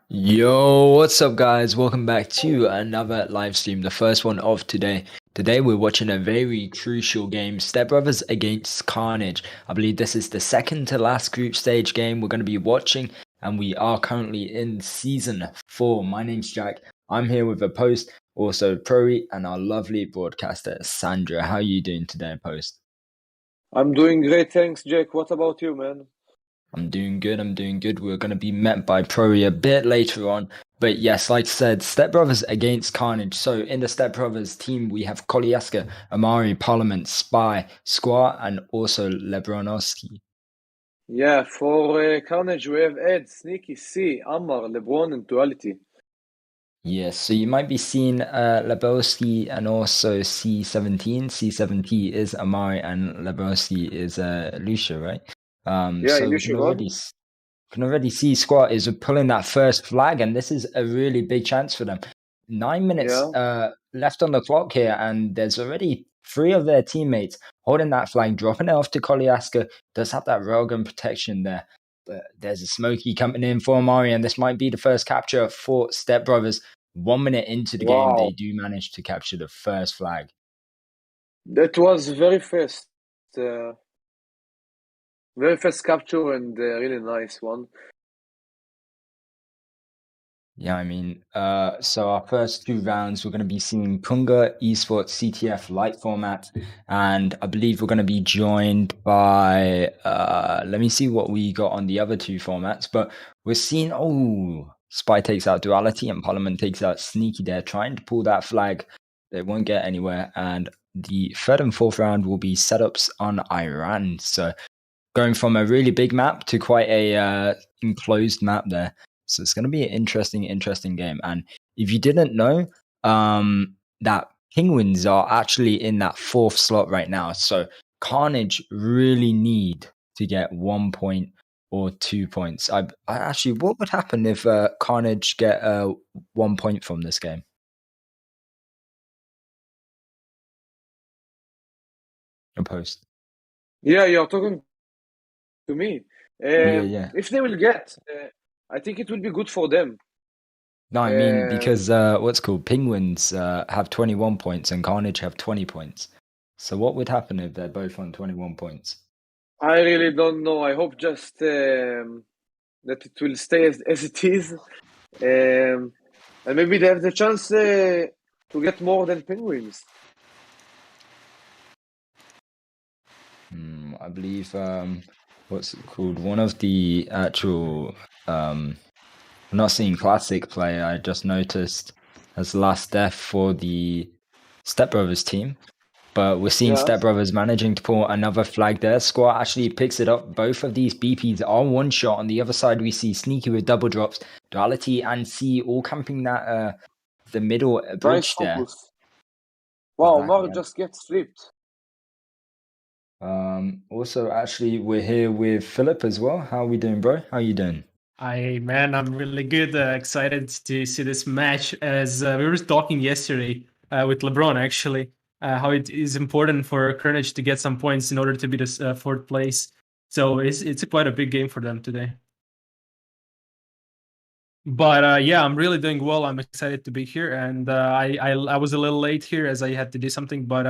Yo, what's up, guys? Welcome back to another live stream, the first one of today. Today, we're watching a very crucial game, Stepbrothers against Carnage. I believe this is the second to last group stage game we're going to be watching, and we are currently in season 4. My name's Jack. I'm here with a post, also Prory, and our lovely broadcaster, Sandra. How are you doing today, post? I'm doing great, thanks, Jake. What about you, man? I'm doing good. I'm doing good. We're going to be met by Prory a bit later on. But yes, like I said, Stepbrothers against Carnage. So in the Stepbrothers team, we have Kolyaska, Amari, Parliament, Spy, Squaw, and also Lebronowski. Yeah, for Carnage, we have Ed, Sneaky, C, Ammar, LeBron, and Duality. Yes, so you might be seeing Lebowski and also C17. C17 is Amari and Lebowski is Lucia, right? Yeah, So we Illusion God. can already see Squat is pulling that first flag, and this is a really big chance for them. 9 minutes Yeah. left on the clock here, and there's already 3 of their teammates holding that flag, dropping it off to Kolyaska. Does have that railgun protection there. But there's a Smokey coming in for Amari, and this might be the first capture for Stepbrothers. 1 minute into the game, they Wow. do manage to capture the first flag. That was very fast capture and really nice one. Yeah, I mean, so our first 2 rounds, we're going to be seeing Punga Esports CTF light format, and I believe we're going to be joined by, let me see what we got on the other 2 formats, but we're seeing, Spy takes out Duality and Parliament takes out Sneaky there, trying to pull that flag. They won't get anywhere, and the third and fourth round will be setups on Iran. So going from a really big map to quite a enclosed map there. So it's going to be an interesting game. And if you didn't know, that Penguins are actually in that 4th slot right now. So Carnage really need to get 1 point or 2 points. I actually, what would happen if Carnage get 1 point from this game? A post. Yeah, you're talking to me. Yeah. If they will get, I think it will be good for them. No, I mean Um, because what's called Penguins have 21 points and Carnage have 20 points. So what would happen if they're both on 21 points? I really don't know. I hope just that it will stay as it is. And maybe they have the chance to get more than Penguins. I believe what's it called? One of the actual I'm not seeing classic play. I just noticed as last death for the Stepbrothers team. But we're seeing Yeah. Stepbrothers managing to pull another flag there. Squad actually picks it up. Both of these BPs are one shot. On the other side, we see Sneaky with double drops. Duality and C all camping that the middle Nice bridge there. focus. Wow, Mar Exactly. just gets flipped. Also, actually, we're here with Philip as well. How are we doing, bro? How are you doing? Man, I'm really good. Excited to see this match. As we were talking yesterday with LeBron, actually, how it is important for Carnage to get some points in order to be this 4th place. So it's quite a big game for them today. But yeah, I'm really doing well. I'm excited to be here, and I was a little late here as I had to do something. But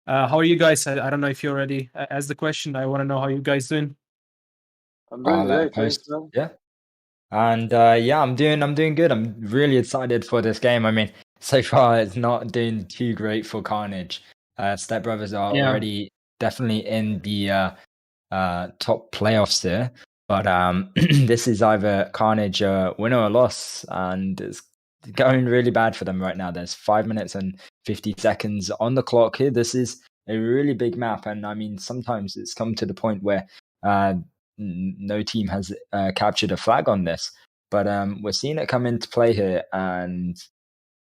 how are you guys? I don't know if you already asked the question. I want to know how you guys doing. I'm doing I'll let great, thanks, post. man. Yeah. And yeah, I'm doing good. I'm really excited for this game. I mean, so far it's not doing too great for Carnage. Stepbrothers are Yeah. already definitely in the top playoffs there, but this is either Carnage win or a loss, and it's going really bad for them right now. There's 5 minutes and 50 seconds on the clock here. This is a really big map, and I mean sometimes it's come to the point where no team has captured a flag on this, but we're seeing it come into play here, and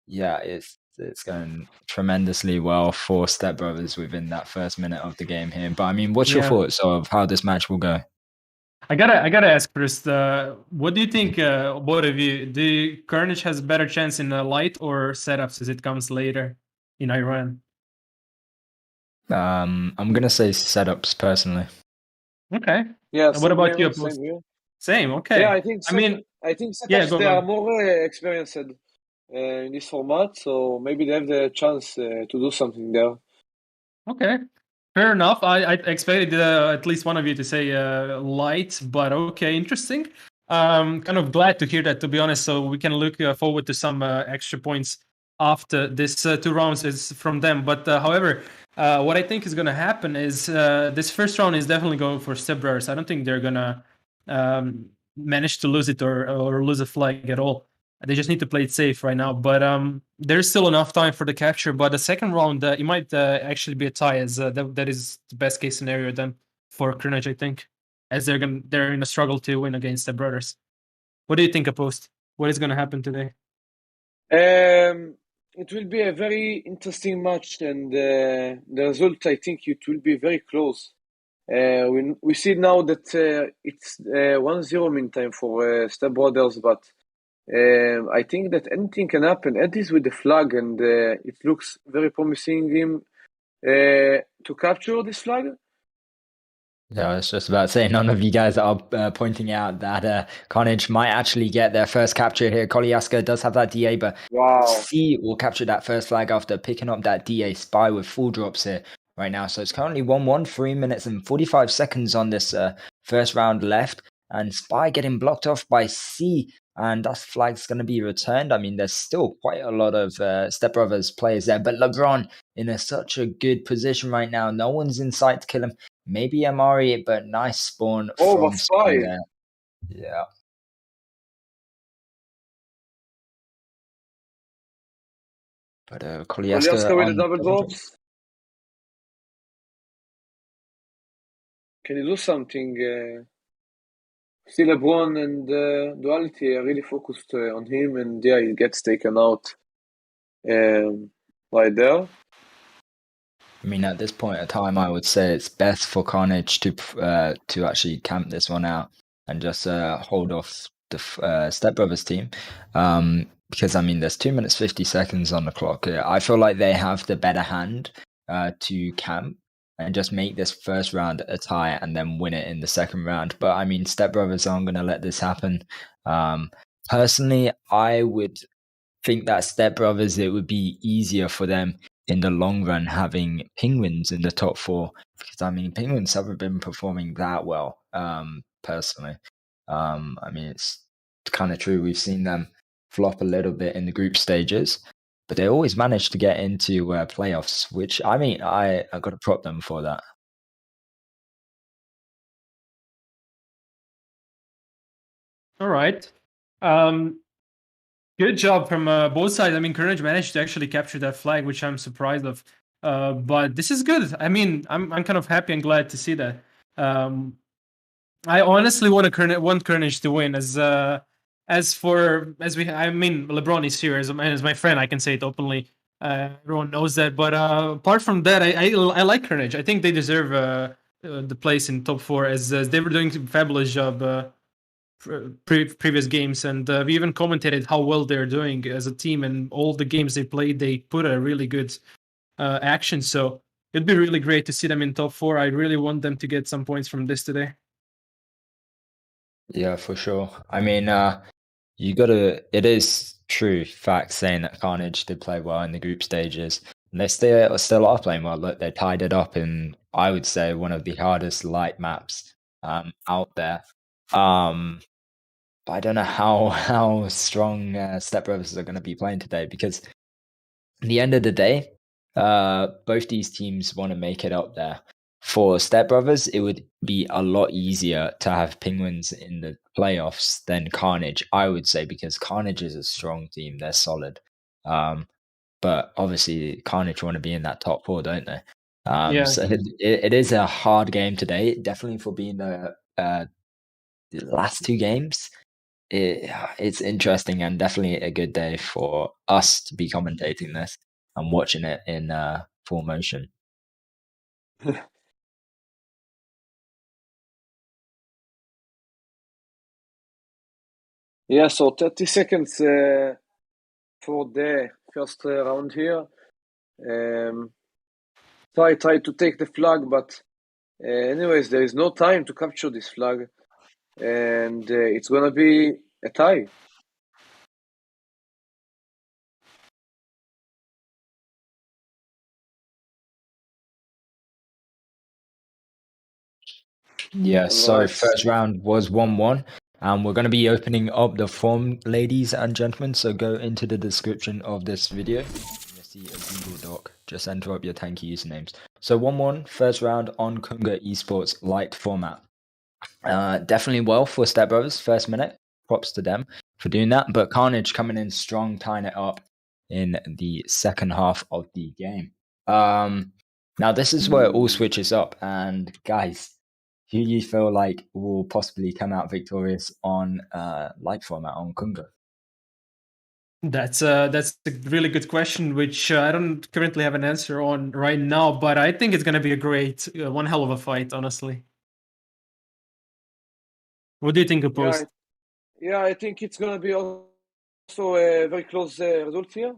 yeah, it's going tremendously well for Stepbrothers within that first minute of the game here. But I mean, what's your Yeah. thoughts of how this match will go? I gotta ask first. What do you think, both of you? Do Carnage has a better chance in light or setups as it comes later in Iran? I'm gonna say setups personally. Okay. Yeah, And what same about you, here, Post? same here. Same. Yeah, Okay. I think I mean, I think Yeah, Setash, go they are on. more experienced in this format, so maybe they have the chance to do something there. Okay, fair enough. I expected at least one of you to say light, but okay, interesting. Kind of glad to hear that, to be honest. So we can look forward to some extra points after this 2 rounds is from them. But however, what I think is going to happen is this first round is definitely going for Stepbrothers. I don't think they're going to manage to lose it or lose a flag at all. They just need to play it safe right now. But there's still enough time for the capture. But the second round, it might actually be a tie, as that is the best case scenario then for Carnage, I think, as they're in a struggle to win against the brothers. What do you think, Post? What is going to happen today? It will be a very interesting match, and the result, I think, it will be very close. We see now that it's 1-0 meantime for Stepbrothers, but I think that anything can happen. Ed is with the flag, and it looks very promising him to capture this flag. Yeah, I was just about to say, none of you guys are pointing out that Carnage might actually get their first capture here. Kolyaska does have that DA, but Wow. C will capture that first flag after picking up that DA spy with full drops here right now. So it's currently 1-1, 3 minutes and 45 seconds on this first round left. And Spy getting blocked off by C, and that flag's going to be returned. I mean, there's still quite a lot of Stepbrothers players there, but LeBron in such a good position right now. No one's in sight to kill him. Maybe Amari, but nice spawn from But Spy Spy. there. Yeah. But Kolyaska with the on double drops. Can you do something? See LeBron and Duality are really focused on him, and yeah, he gets taken out right there. I mean, at this point in time, I would say it's best for Carnage to actually camp this one out and just hold off the Stepbrothers team. Because I mean, there's 2 minutes 50 seconds on the clock. I feel like they have the better hand to camp and just make this first round a tie and then win it in the second round. But I mean, Stepbrothers aren't going to let this happen. Personally, I would think that Stepbrothers, it would be easier for them in the long run having Penguins in the top 4, because I mean Penguins haven't been performing that well personally. I mean, it's kind of true, we've seen them flop a little bit in the group stages, but they always manage to get into playoffs, which I mean I got to prop them for that. All right. Good job from both sides. I mean, Carnage managed to actually capture that flag, which I'm surprised of. But this is good. I mean, I'm kind of happy and glad to see that. I honestly want Carnage to win. I mean, LeBron is here as my friend. I can say it openly. Everyone knows that. But apart from that, I like Carnage. I think they deserve the place in top 4, as they were doing a fabulous job. Previous games, and we even commentated how well they're doing as a team, and all the games they played, they put a really good action. So it'd be really great to see them in top 4. I really want them to get some points from this today. Yeah, for sure. I mean, it is true fact saying that Carnage did play well in the group stages. And they still are playing well. Look, they tied it up in, I would say, one of the hardest light maps out there. But I don't know how strong Stepbrothers are going to be playing today, because at the end of the day, both these teams want to make it up there. For Stepbrothers, it would be a lot easier to have Penguins in the playoffs than Carnage, I would say, because Carnage is a strong team. They're solid. But obviously, Carnage want to be in that top 4, don't they? Yeah. So it is a hard game today, definitely for being the last 2 games. It's interesting and definitely a good day for us to be commentating this and watching it in full motion. Yeah, so 30 seconds for the first round here. Try to take the flag, but anyways, there is no time to capture this flag, and it's gonna be a tie. Yeah, so Right. first round was 1-1, and we're going to be opening up the form, ladies and gentlemen. So go into the description of this video. You'll see a Google Doc. Just enter up your Tanky usernames. So 1-1, first round on Kunga Esports light format. Definitely well for Stepbrothers, first minute. Props to them for doing that. But Carnage coming in strong, tying it up in the second half of the game. Now this is where it all switches up. And guys, who you feel like will possibly come out victorious on light format on Kunga? That's a really good question, which I don't currently have an answer on right now. But I think it's going to be a great, one hell of a fight, honestly. What do you think, Opposed? Yeah, I think it's gonna be also a very close result here,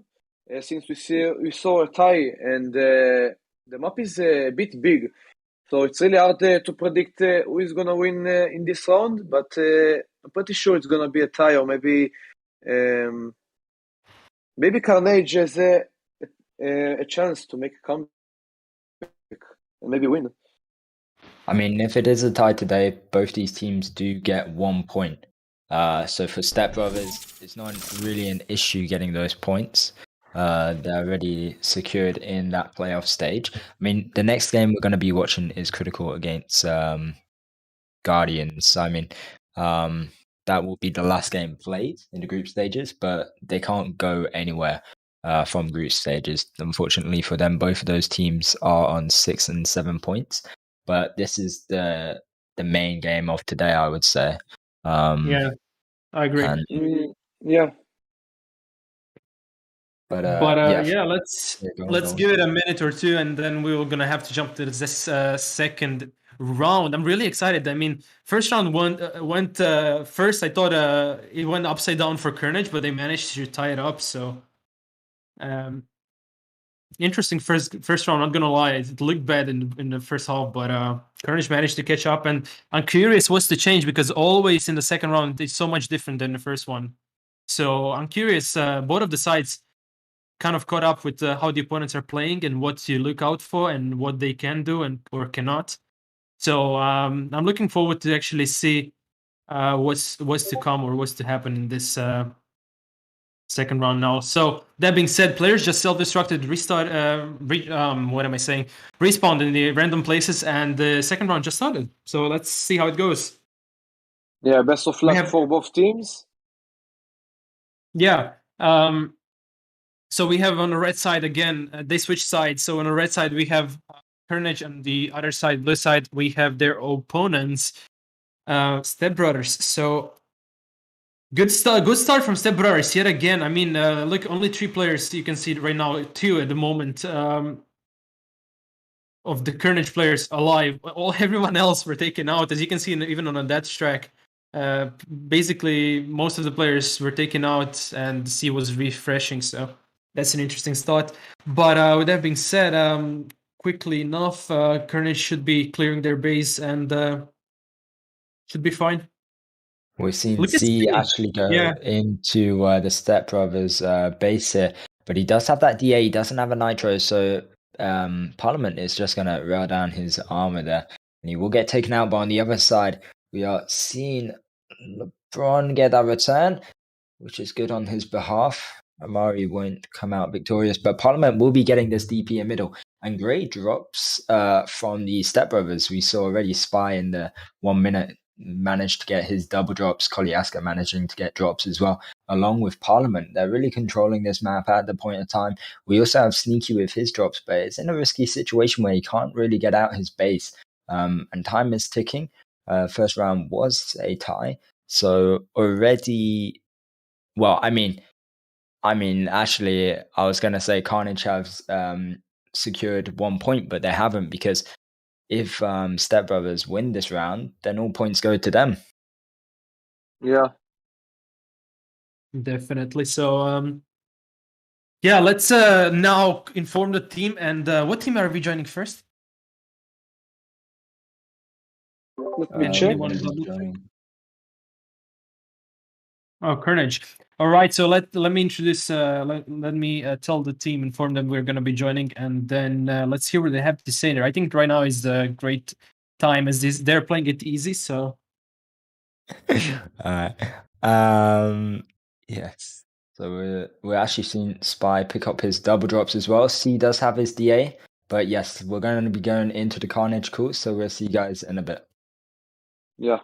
since we saw a tie and the map is a bit big, so it's really hard to predict who is gonna win in this round. But I'm pretty sure it's gonna be a tie, or um, maybe Carnage has a chance to make a comeback and maybe win. I mean, if it is a tie today, both these teams do get 1 point. So for Stepbrothers, it's not really an issue getting those points. They're already secured in that playoff stage. I mean, the next game we're going to be watching is Critical against Guardians. I mean, that will be the last game played in the group stages, but they can't go anywhere from group stages. Unfortunately for them, both of those teams are on 6 and 7 points. But this is the main game of today, I would say. Yeah, I agree. And, Yeah. but yeah, let's go give it a minute or two, and then we're gonna have to jump to this second round. I'm really excited. I mean, first round went first. I thought it went upside down for Carnage, but they managed to tie it up. So, interesting first round. Not gonna lie, it looked bad in the first half, but Carnage managed to catch up. And I'm curious what's the change, because always in the second round it's so much different than the first one. So I'm curious. Both of the sides kind of caught up with how the opponents are playing and what to look out for and what they can do and or cannot. So I'm looking forward to actually see what's to come or what's to happen in this second round now. So that being said, players just self-destructed, restart, what am I saying? Respawned in the random places, and the second round just started. So let's see how it goes. Yeah, best of luck for both teams. Yeah. So we have on the red side again, they switch sides. So on the red side, we have Carnage, and the other side, blue side, we have their opponents, Stepbrothers. So good start from Stepbrothers yet again. I mean, look, only 3 players you can see right now, 2 at the moment, of the Carnage players alive. Everyone else were taken out, as you can see, even on a death track. Basically, most of the players were taken out, and the sea was refreshing. So that's an interesting start. But with that being said, quickly enough, Carnage should be clearing their base and should be fine. We've seen C actually go into the Stepbrothers base here, but he does have that DA. He doesn't have a Nitro, so Parliament is just going to rail down his armor there, and he will get taken out. But on the other side, we are seeing LeBron get that return, which is good on his behalf. Amari won't come out victorious, but Parliament will be getting this DP in middle. And great drops from the Stepbrothers. We saw already Spy in the 1 minute managed to get his double drops. Kolyaska managing to get drops as well, along with Parliament. They're really controlling this map at the point of time. We also have Sneaky with his drops, but it's in a risky situation where he can't really get out his base. And time is ticking. First round was a tie. So already, well, I mean, actually, I was going to say Carnage has secured 1 point, but they haven't, because if Stepbrothers win this round, then all points go to them. Yeah. Definitely. So, yeah, let's now inform the team. And what team are we joining first? Let me check. Oh, Carnage. All right, so let me introduce. Let me tell the team, inform them we're going to be joining, and then let's hear what they have to say there. I think right now is a great time as they're playing it easy. So Alright. Yes. So we're actually seeing Spy pick up his double drops as well. C does have his DA, but yes, we're going to be going into the Carnage course, so we'll see you guys in a bit. Yeah.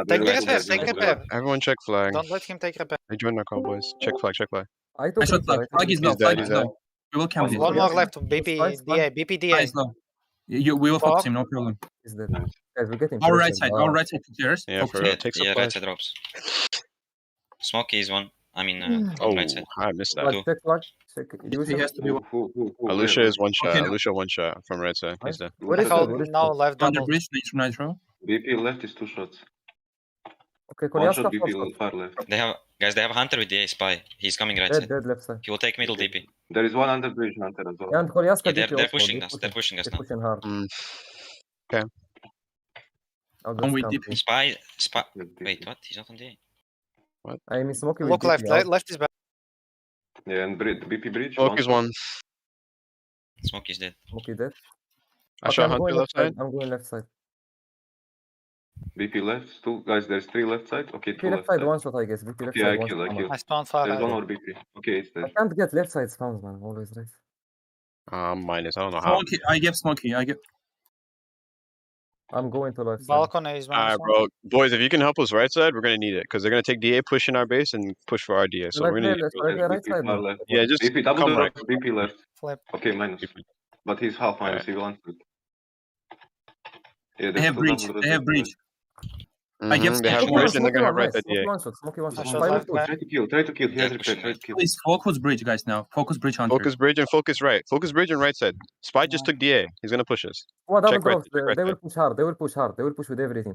Take repair. Everyone check flag. Don't let him take repair. I joined our call, boys. Check flag, check flag. I took shot flag. Flag is low. He's dead, Flag he's is dead. low. We will count it. One more left. Spice, BP DA. BP Flag DA. is low. We will focus him, no problem. Is that guys, we're getting Our right pressured. side, our right side clears. Yeah, for Focus. real. Take some Yeah, flag. right side drops. Smoky is one. I mean, Oh, right side. I missed that. Flag, check flag. Check. He has to be Alusha is one shot. Okay, now. Alusha one shot from right side. He's dead. What is Hold that? What is now that? left on the double. bridge, nitro. BP left is 2 shots. Okay, One shot Kolyaska BP far left. They have a hunter with the spy. He's coming right dead, side. dead left side. He will take middle DP. There is one under bridge hunter as well. Yeah, and Kolyaska Yeah, DP they're also. pushing us. They're pushing us They're now. pushing hard. Okay. I'll I'm just with camp DP. you. Spy. Yes, DP. Wait, what? He's not on DA. I mean, Smokey with Look DP. left. Left is back. Yeah, and BP bridge. Smoke is one. Smoky's dead. Smokey dead. I Okay, shot I'm Hunter going left side. I'm going left side. BP left. 2 guys. There's 3 left side. Okay, 2 VP left left side, side. one shot, I guess. VP left Yeah, side, I one kill. shot. I kill. I spawned far There's one right. more BP. Okay, it's I dead. can't get left side spawns, man. Always right. Minus. I don't know how. Smoky, I give Smoky. I'm going to left side. Balcony is one. Alright, bro. Boys, if you can help us right side, we're gonna need it. Because they're gonna take DA, push in our base, and push for our DA. So we're gonna need it. Let's right BP side. far man. left. Yeah, just BP double come drop. right. BP left. Flip. Okay, minus. But he's half minus. He will answer. Yeah, They have breach. They have breach. I give They have Smoky bridge and they're gonna have one, right side Smoky DA. one shot. Smoky one shot. I shot Five left push. back. Try to kill. Try to kill. He has repair. Try to kill. Please focus bridge, guys. Now focus bridge hunter. Focus bridge and focus right. Focus bridge and right side. Spy just took DA. He's gonna push us. Oh, double Check right, drops. check right They will side. push hard. They will push hard. They will push with everything.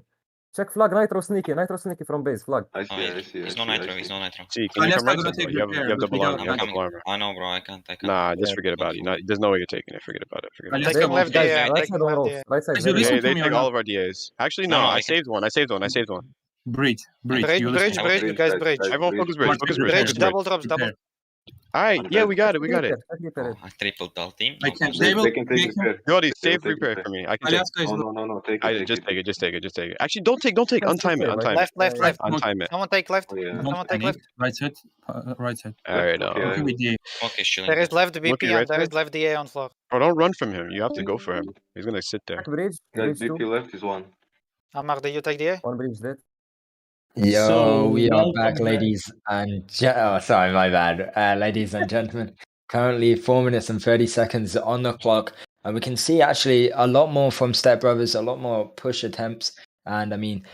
Check flag. Nitro sneaky from base. Flag. I see. Oh, I see. he's I no see, I nitro. see. He's no nitro. See, can you Let's come not right gonna side? take Bro? You have repair, but double we armor. don't You have have double armor. I know, bro. I can't. Nah, just Yeah, forget about it. There's no way you're taking it. Forget about it. Forget But about let's it. Taking go. left Guys, DA. right Taking side on left rolls. DA. Right side. Guys, you very listen They, good. to they me take or all not? of our DAs. Actually, No, no, no, I I saved one. I saved one. I saved one. Bridge. Bridge, You bridge, listen. bridge, guys, bridge. Everyone focus bridge. Mark, Focus take bridge. Bridge, Focus repair. bridge. double drops, double. Repair. Alright, yeah, we got it. We got it. Oh, I tripled the team. I can. They, They will. they can take They can. repair. Yodi, They will save take repair repair. for me. I can take. Alaska is No, low. no, no, no. Take it. Just take it. Just take it. Just take it. Actually, don't take. Don't take. That's Untime it. okay, Untime Left, it. left, left. Untime it. Someone take left. Oh, yeah. Don't Someone take panic. left. Right side. Right side. Alright, Okay, Okay, I- with the Okay, chilling. There is left Look at BP right and there is side. left DA on floor. Bro, don't run from him. You have to go for him. He's gonna sit there. Check bridge. Guys, Bridge BP two. left is 1. Amar, did you take DA? One bridge dead. Yo, So, we are welcome back, back. ladies and oh, sorry, my bad. Ladies and gentlemen, currently 4 minutes and 30 seconds on the clock, and we can see actually a lot more from Stepbrothers, a lot more push attempts, and I mean,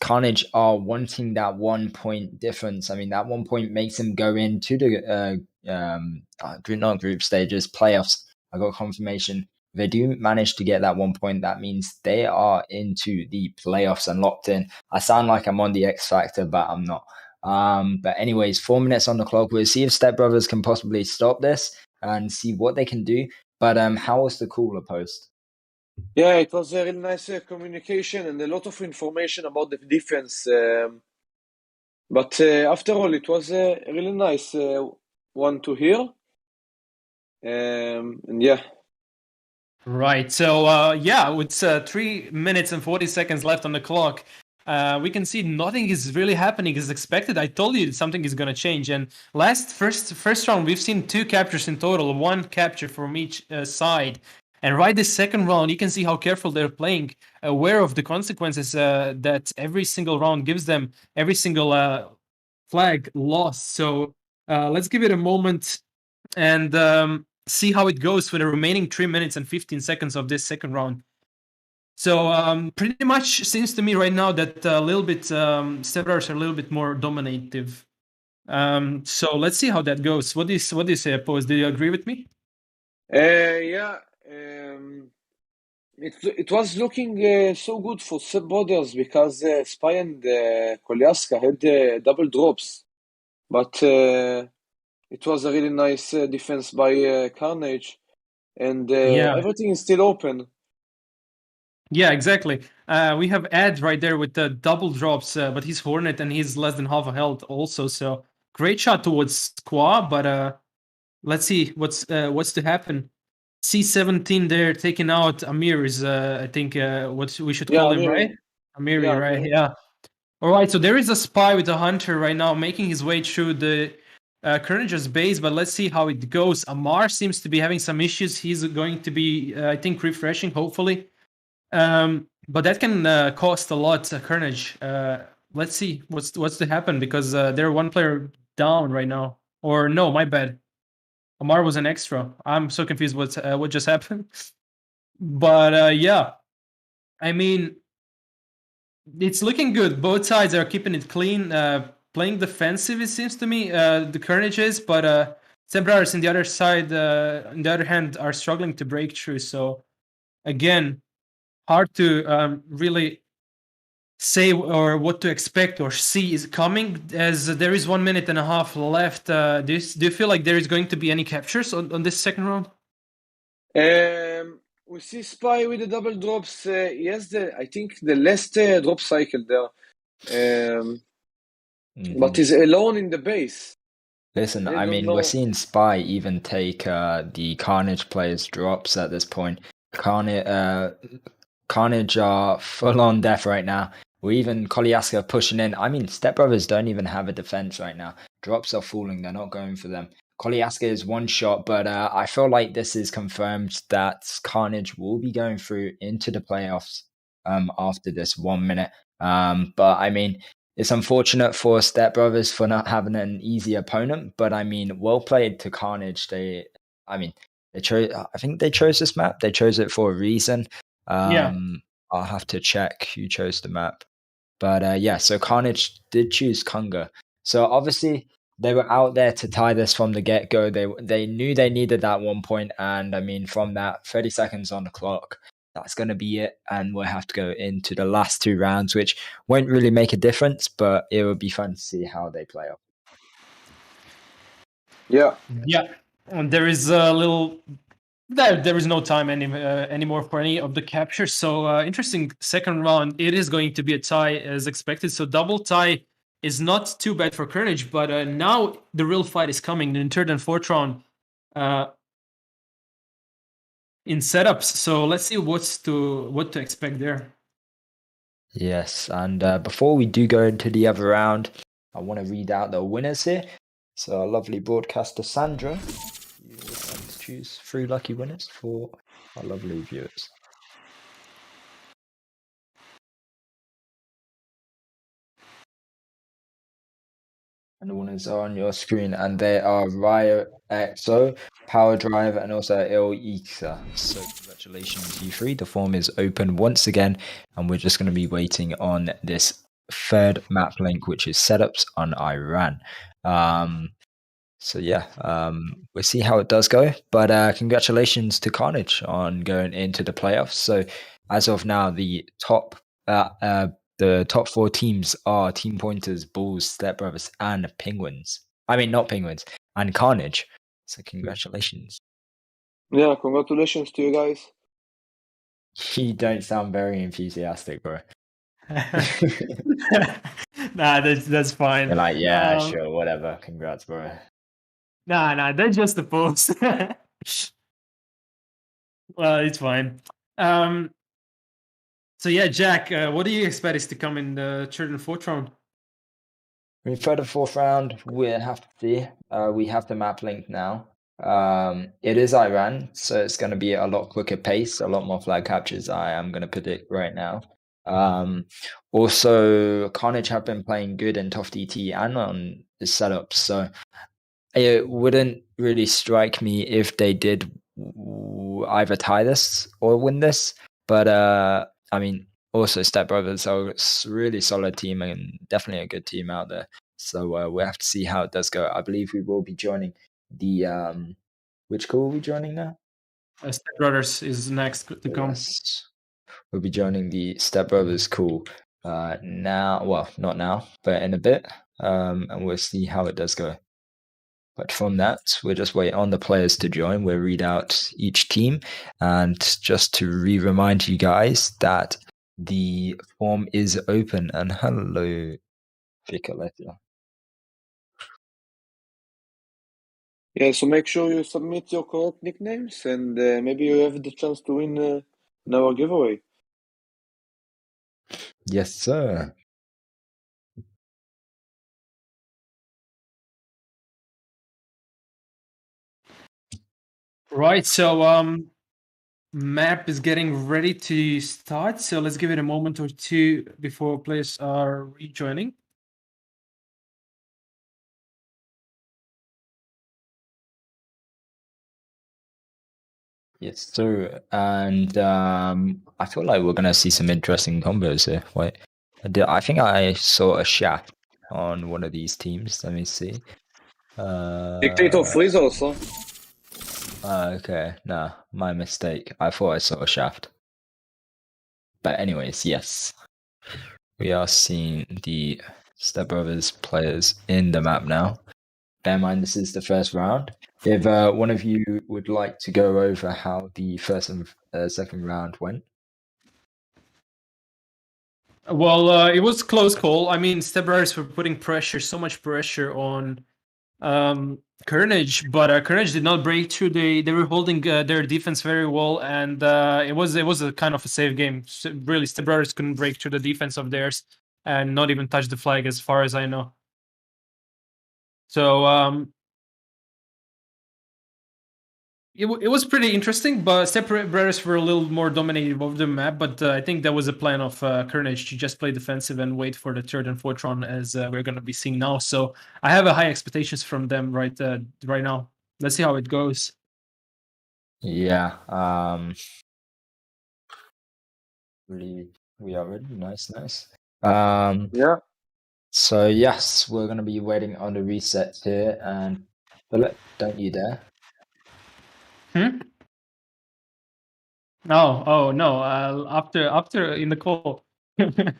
Carnage are wanting that 1 point difference. I mean, that 1 point makes them go into the not group stages, playoffs. I got confirmation. If they do manage to get that 1 point, that means they are into the playoffs and locked in. I sound like I'm on the X Factor, but I'm not. But anyways, 4 minutes on the clock. We'll see if Stepbrothers can possibly stop this and see what they can do. But how was the cooler post? Yeah, it was a really nice communication and a lot of information about the defense. But after all, it was a really nice one to hear. And yeah. Right. So yeah, with 3 minutes and 40 seconds left on the clock, we can see nothing is really happening as expected. I told you something is going to change. And first round, we've seen 2 captures in total, 1 capture from each side. And right this second round, you can see how careful they're playing, aware of the consequences that every single round gives them, every single flag lost. So let's give it a moment and see how it goes for the remaining 3 minutes and 15 seconds of this second round. So pretty much seems to me right now that a little bit Stepbrothers are a little bit more dominative. So let's see how that goes. What do you say, Pose? Do you agree with me? Yeah. It was looking so good for Stepbrothers because Spy and Kolyaska had double drops, but it was a really nice defense by Carnage, and Yeah. everything is still open. Yeah, exactly. We have Ed right there with the double drops, but he's Hornet and he's less than half a health also. So great shot towards Squaw, but let's see what's to happen. C17 there taking out Amir is I think what we should call him, Amiri. right? Amiri, Yeah, right? Amiri. Yeah. All right, so there is a spy with a hunter right now making his way through the Carnage's base, but let's see how it goes. Amar seems to be having some issues. He's going to be, I think, refreshing, hopefully. But that can cost a lot, Carnage. Let's see what's to happen because they're one player down right now. Or no, my bad. Amar was an extra. I'm so confused what just happened. But yeah, I mean, it's looking good. Both sides are keeping it clean, playing defensive. It seems to me the Carnage is, but Stepbrothers on the other side, on the other hand, are struggling to break through. So again, hard to really say or what to expect or see is coming, as there is 1 minute and a half left. Do you feel like there is going to be any captures on this second round? We see Spy with the double drops. Yes, I think the last drop cycle there. But he's alone in the base. Listen, I I don't mean, know. we're seeing Spy even take the Carnage players' drops at this point. Carnage are full on death right now. We're even Kolyaska pushing in. I mean, Stepbrothers don't even have a defense right now. Drops are falling. They're not going for them. Kolyaska is one shot, but I feel like this is confirmed that Carnage will be going through into the playoffs after this 1 minute. But I mean, it's unfortunate for Stepbrothers for not having an easy opponent, but I mean, well played to Carnage. I think they chose this map. They chose it for a reason. Yeah. I'll have to check who chose the map. But yeah, so Carnage did choose Kunga. So obviously they were out there to tie this from the get-go. They knew they needed that 1 point, and I mean, from that 30 seconds on the clock, that's going to be it. And we'll have to go into the last 2 rounds, which won't really make a difference, but it will be fun to see how they play off. Yeah. Yeah. And there is a little... There is no time anymore for any of the captures. So interesting second round. It is going to be a tie as expected. So double tie is not too bad for Carnage, but now the real fight is coming in third and fourth round in setups. So let's see what to expect there. Yes, and before we do go into the other round, I want to read out the winners here. So our lovely broadcaster Sandra, you would like to choose 3 lucky winners for our lovely viewers. And the winners are on your screen, and they are Ryo XO, Power Drive, and also Il Ixa. So congratulations, you 3. The form is open once again, and we're just going to be waiting on this third map link, which is setups on Iran. So yeah, we'll see how it does go. But congratulations to Carnage on going into the playoffs. So as of now, the top 4 teams are Team Pointers, Bulls, Stepbrothers, and Penguins. I mean, not Penguins, and Carnage. So congratulations. Yeah, congratulations to you guys. You don't sound very enthusiastic, bro. Nah, that's fine. You're like, yeah, sure, whatever. Congrats, bro. Nah, that's just a post. Well, it's fine. So yeah, Jack, what do you expect is to come in the third and fourth round? In third and fourth round, we'll have to see. We have the map link now. It is Iran, so it's going to be a lot quicker pace, a lot more flag captures. I am going to predict right now. Also, Carnage have been playing good in Tough DT and on the setups, so it wouldn't really strike me if they did either tie this or win this. But I mean, also Stepbrothers are a really solid team and definitely a good team out there. So we'll have to see how it does go. I believe we will be joining the which call are we joining now? Stepbrothers is next to come. Yes. We'll be joining the Stepbrothers call now. Well, not now, but in a bit. And we'll see how it does go. But from that, we'll just wait on the players to join. We'll read out each team. And just to remind you guys that the form is open. And hello, Ficoletta. Yeah, so make sure you submit your correct nicknames, and maybe you have the chance to win in our giveaway. Yes, sir. Right, so map is getting ready to start, so let's give it a moment or two before players are rejoining. Yes, sir. And I feel like we're gonna see some interesting combos here. Wait, I think I saw a shaft on one of these teams. Let me see. Dictator freeze also. Okay, no, my mistake. I thought I saw a shaft. But anyways, yes. We are seeing the Stepbrothers players in the map now. Bear in mind, this is the first round. If one of you would like to go over how the first and second round went. Well, it was close call. I mean, Stepbrothers were putting pressure, so much pressure on Carnage, but Carnage did not break through. They were holding their defense very well, and it was a kind of a safe game. Really, Stepbrothers couldn't break through the defense of theirs and not even touch the flag, as far as I know. So it was pretty interesting, but Stepbrothers were a little more dominated of the map. But I think that was a plan of Carnage to just play defensive and wait for the third and fourth round, as we're going to be seeing now. So I have high expectations from them right now. Let's see how it goes. Yeah. We are ready. Nice. Yeah. So yes, we're gonna be waiting on the reset here, and Philip, don't you dare. Oh no! After in the call. Okay.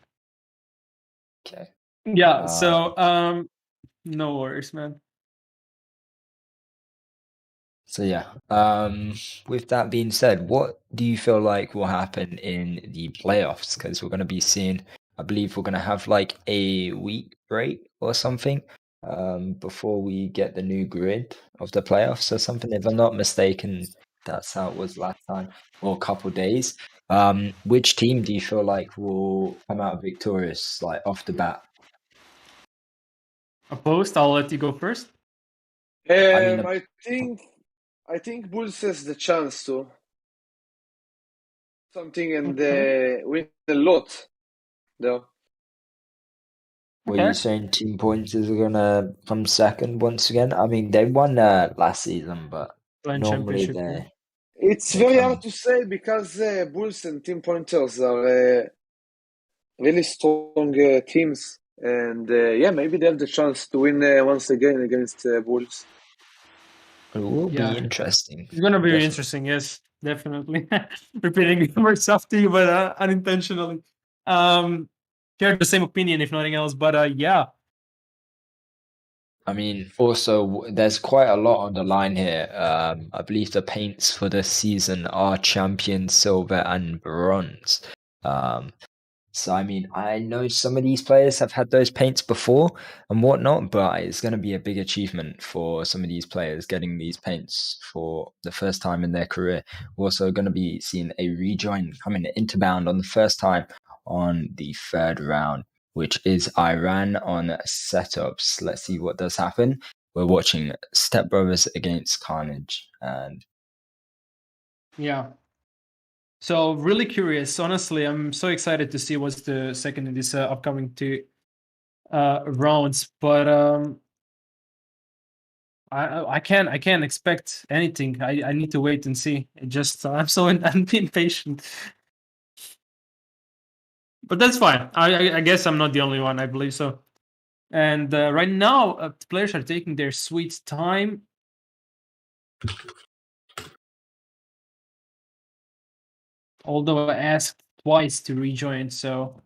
Yeah. So no worries, man. So yeah, with that being said, what do you feel like will happen in the playoffs? Because we're going to be seeing, I believe we're going to have like a week break or something before we get the new grid of the playoffs or something. If I'm not mistaken, that's how it was last time, or a couple days. Which team do you feel like will come out victorious, like off the bat? Opposed, I'll let you go first. I think Bulls has the chance to something and win a lot, though. Were you saying Team Pointers are gonna come second once again? I mean, they won last season, but normally they. It's very hard to say because Bulls and Team Pointers are really strong teams, and yeah, maybe they have the chance to win once again against Bulls. It will be interesting. It's gonna be interesting, yes, definitely. Repeating myself to you, but unintentionally. Share the same opinion, if nothing else. But yeah. I mean, also, there's quite a lot on the line here. I believe the paints for this season are champion, silver, and bronze. So, I mean, I know some of these players have had those paints before and whatnot, but it's going to be a big achievement for some of these players getting these paints for the first time in their career. We're also going to be seeing a rejoin coming into bound on the first time on the third round, which is Iran on setups. Let's see what does happen. We're watching Stepbrothers against Carnage. And yeah. So really curious. Honestly, I'm so excited to see what's the second in this upcoming two rounds. But I can't expect anything. I need to wait and see. I'm so impatient. But that's fine. I guess I'm not the only one. I believe so. And right now, the players are taking their sweet time. Although I asked twice to rejoin, so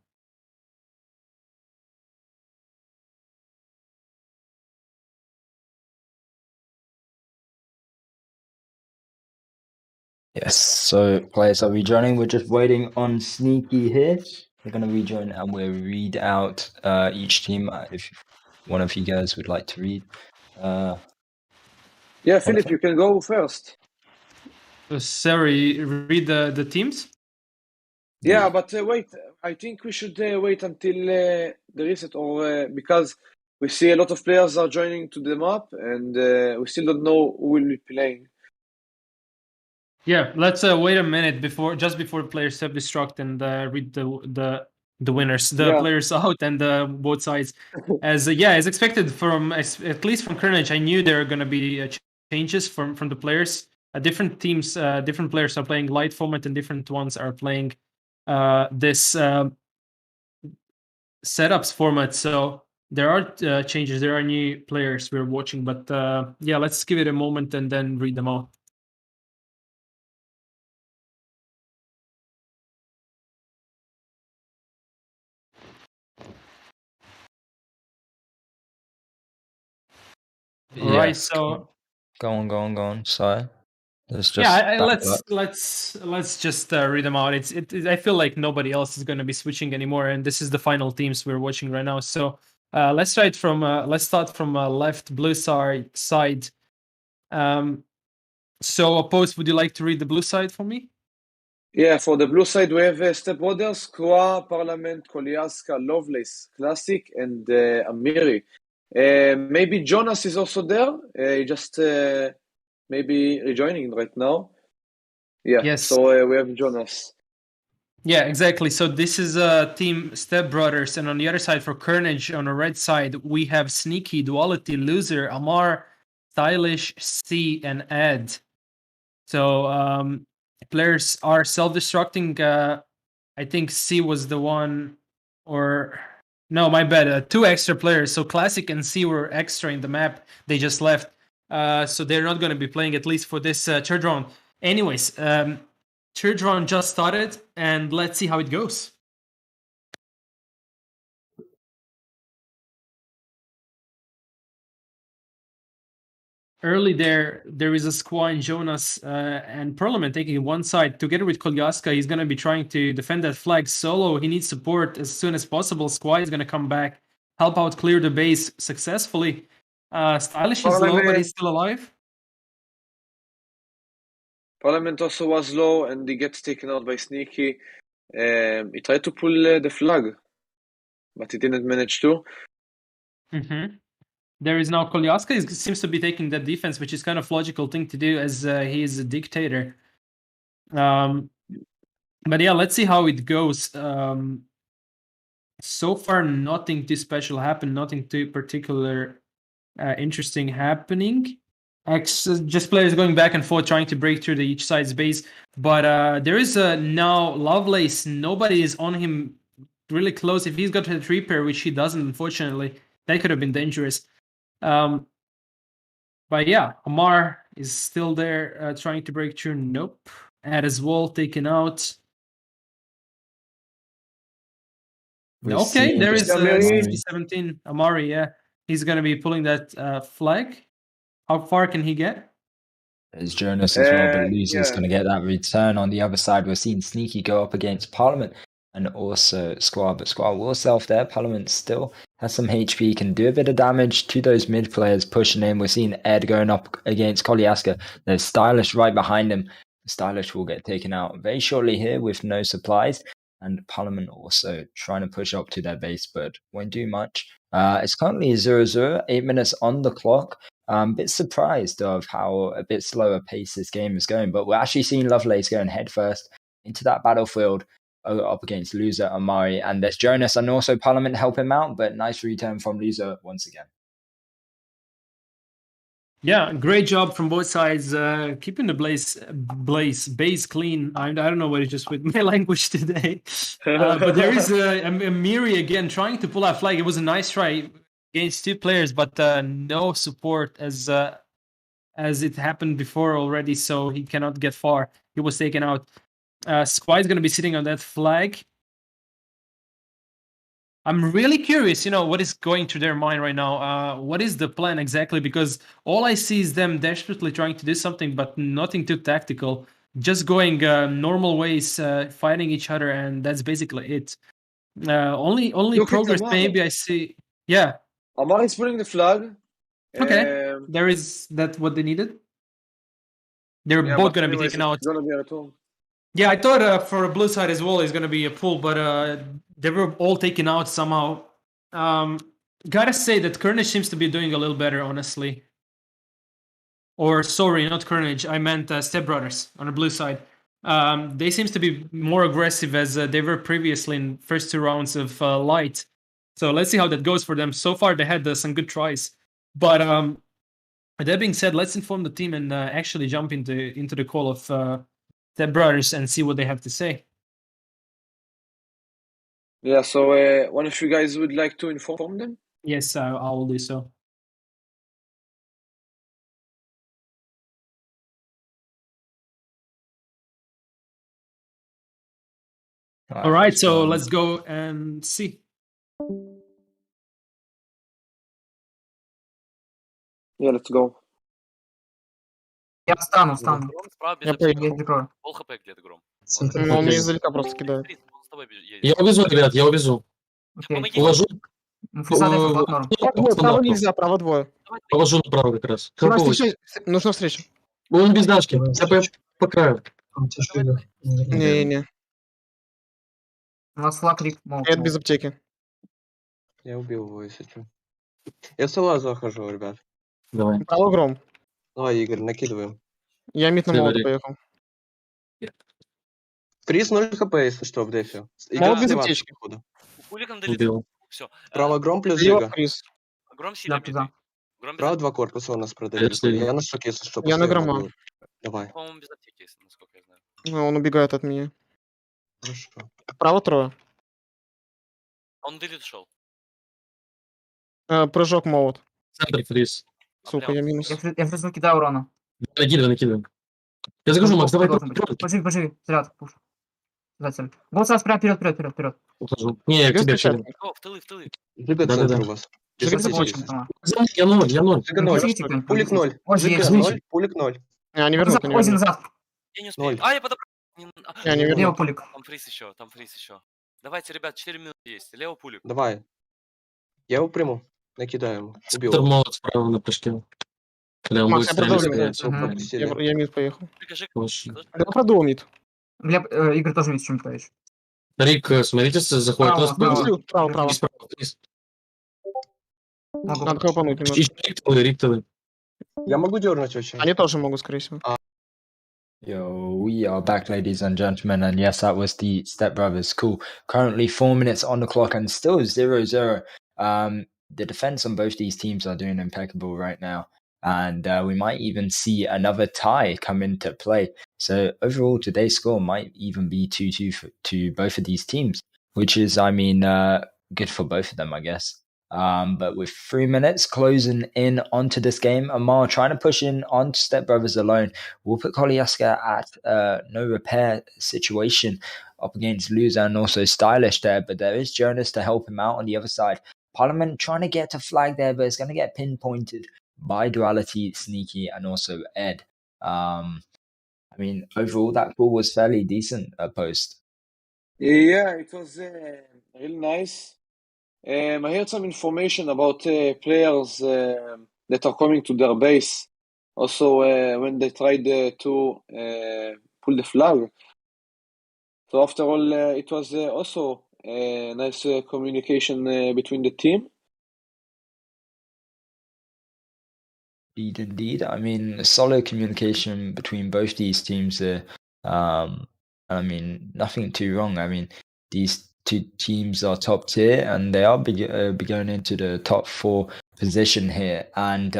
Yes, so players are rejoining. We're just waiting on Sneaky here. They're going to rejoin and we'll read out each team if one of you guys would like to read. Yeah, Philip, you can go first. Sorry, read the teams? Yeah, but wait, I think we should wait until the reset or because we see a lot of players are joining to the map and we still don't know who will be playing. Yeah, let's wait a minute just before players self-destruct and read the winners, the Yeah. players out and both sides. As expected from at least from Carnage, I knew there are going to be changes from the players. Different teams, different players are playing light format, and different ones are playing this setups format. So there are changes. There are new players we're watching, but yeah, let's give it a moment and then read them out. All right, so go on. Sorry, let's just yeah, let's just read them out. I feel like nobody else is going to be switching anymore, and this is the final teams we're watching right now. So let's start from left blue side. So Opposed, would you like to read the blue side for me? Yeah, for the blue side we have Stepbrothers, Kroa, Parliament, Koliaska, Lovelace, Classic, and Amiri. Maybe Jonas is also there. He just maybe rejoining right now. Yeah. Yes. So we have Jonas. Yeah, exactly. So this is team Stepbrothers, and on the other side for Carnage, on the red side, we have Sneaky, Duality, Loser, Amar, Stylish, C, and Ed. So players are self-destructing. I think C was the one, or no, my bad. 2 extra players. So Classic and C were extra in the map. They just left. So they're not going to be playing, at least for this third round. Anyways, third round just started, and let's see how it goes. Early there is a Squaw and Jonas and Parliament taking one side. Together with Kolyaska, he's going to be trying to defend that flag solo. He needs support as soon as possible. Squaw is going to come back, help out clear the base successfully. Stylish is low, but he's still alive. Parliament also was low, and he gets taken out by Sneaky. He tried to pull the flag, but he didn't manage to. Mm-hmm. There is now Kolyaska. He seems to be taking that defense, which is kind of logical thing to do as he is a dictator. But yeah, let's see how it goes. So far, nothing too special happened. Nothing too particular interesting happening. Just players going back and forth, trying to break through each side's base. But there is now Lovelace. Nobody is on him really close. If he's got a repair, which he doesn't, unfortunately, that could have been dangerous. But yeah, Amar is still there trying to break through. Nope. Ed as well, taken out. Okay, there is 17 Amari. Yeah, he's going to be pulling that flag. How far can he get? There's Jonas as well, but Loser's going to get that return. On the other side, we're seeing Sneaky go up against Parliament and also Squad, but Squad will self there. Parliament still has some HP, can do a bit of damage to those mid players pushing in. We're seeing Ed going up against Kolyaska. There's Stylish right behind him. Stylish will get taken out very shortly here with no supplies. And Parliament also trying to push up to their base, but won't do much. It's currently 0-0, 8 minutes on the clock. I'm a bit surprised of how a bit slower pace this game is going, but we're actually seeing Lovelace going head first into that battlefield up against Loser, Amari, and there's Jonas and also Parliament help him out, but nice return from Loser once again. Yeah, great job from both sides, keeping the base clean. I don't know what it's just with my language today, but there is a Miri again trying to pull that flag. It was a nice try against 2 players, but no support as it happened before already, so he cannot get far. He was taken out. Squad is going to be sitting on that flag. I'm really curious, what is going through their mind right now. What is the plan exactly? Because all I see is them desperately trying to do something, but nothing too tactical. just going normal ways, fighting each other, and that's basically it. Only Look at progress Amar. maybe I see. Yeah. Amar is pulling the flag. Okay. There is that what they needed. They're Yeah, both but gonna be anyways, taken out. it's gonna be a return. Yeah, I thought for a blue side as well is gonna be a pull, but they were all taken out somehow. Gotta say that Carnage seems to be doing a little better, honestly. Or sorry, not Carnage. I meant Stepbrothers on the blue side. They seems to be more aggressive as they were previously in first 2 rounds of Light. So let's see how that goes for them. So far, they had some good tries. But that being said, let's inform the team and actually jump into the call of Stepbrothers and see what they have to say. Yeah, so one of you guys would like to inform them? Yes, I will do so. All right, so let's go and see. Yeah, let's go. Я встану. Я прикрою. Пол хп где-то, Гром. Ну, он мне издалека просто кидает. Он с тобой едет. Я увезу, ребят, я увезу. Окей. Уложу. Фасады флаг норм. Право нельзя, право двое. Положу направо как раз. Нужна встреча. Он без дашки. Я по краю. Не-не-не. У нас флаг рик. Это без аптеки. Я убил его, если что. Я с ала захожу, ребят. Давай. Право Гром. Давай, Игорь, накидываем. Я мид на молот поехал. Фриз 0 хп, если что, в дефе. Молот без аптечки. Хулиган долетел. Все. Право Гром плюс Жига. Гром сильно бежит. Право 2 корпуса у нас продают. Я на шоке, если что. Я на Грома. Давай. По-моему, без аптеки, насколько я знаю. Ну, он убегает от меня. Хорошо. Право трое. Он делит шел. Прыжок молот. Центр фриз. Сука, я минус. Я фриз накидаю урона. Накидывай. Я загружу, Макс, давай. Подожди, заряд, пуш. Заряд. Вот сразу прям вперед. Ухожу. Не, я к тебе все. В тылы. Жига центр у вас. Я 0. Жига 0. Пулик 0. Жига 0. Пулик 0. Не вернут. Ози назад. Я не успею. Я подобрал. Я не верну. Лево пулик. Там фриз еще. Давайте, ребят, 4 минуты есть. Лево пулик. Давай. Я его приму. Накидаю ему. Убил. Центр молот справа на прыжке. Макс, я продолжу. Я мид поехал. Я продул мид. Глеб, Игорь тоже мид чем творишь. Рик, смотрите, заходит. Право. Надо хлопануть немного. Рик ТВ. Я могу дернуть очень. Они тоже могут, скорее всего. Yo, we are back, ladies and gentlemen, and yes, that was the Stepbrothers. Cool. Currently 4 minutes on the clock and still 0-0. The defense on both these teams are doing impeccable right now, and we might even see another tie come into play. So overall, today's score might even be 2-2 to both of these teams, which is, good for both of them, I guess. But with 3 minutes closing in onto this game, Amar trying to push in onto Stepbrothers alone. We'll put Kolyaska at no repair situation up against Loser and also Stylish there, but there is Jonas to help him out on the other side. Parliament trying to get to flag there, but it's going to get pinpointed by Duality, Sneaky, and also Ed. Overall, that call was fairly decent, Post. Yeah, it was really nice. I heard some information about players that are coming to their base. Also, when they tried to pull the flag. So after all, it was also a nice communication between the team. Indeed. Solid communication between both these teams there. Nothing too wrong. These two teams are top tier and they are going into the top 4 position here. And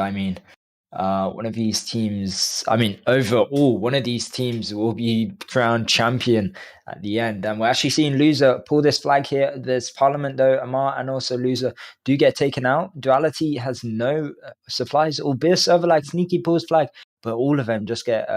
one of these teams, overall, one of these teams will be crowned champion at the end. And we're actually seeing Loser pull this flag here. There's Parliament, though, Amar and also Loser do get taken out. Duality has no supplies, albeit server like Sneaky pulls flag, but all of them just get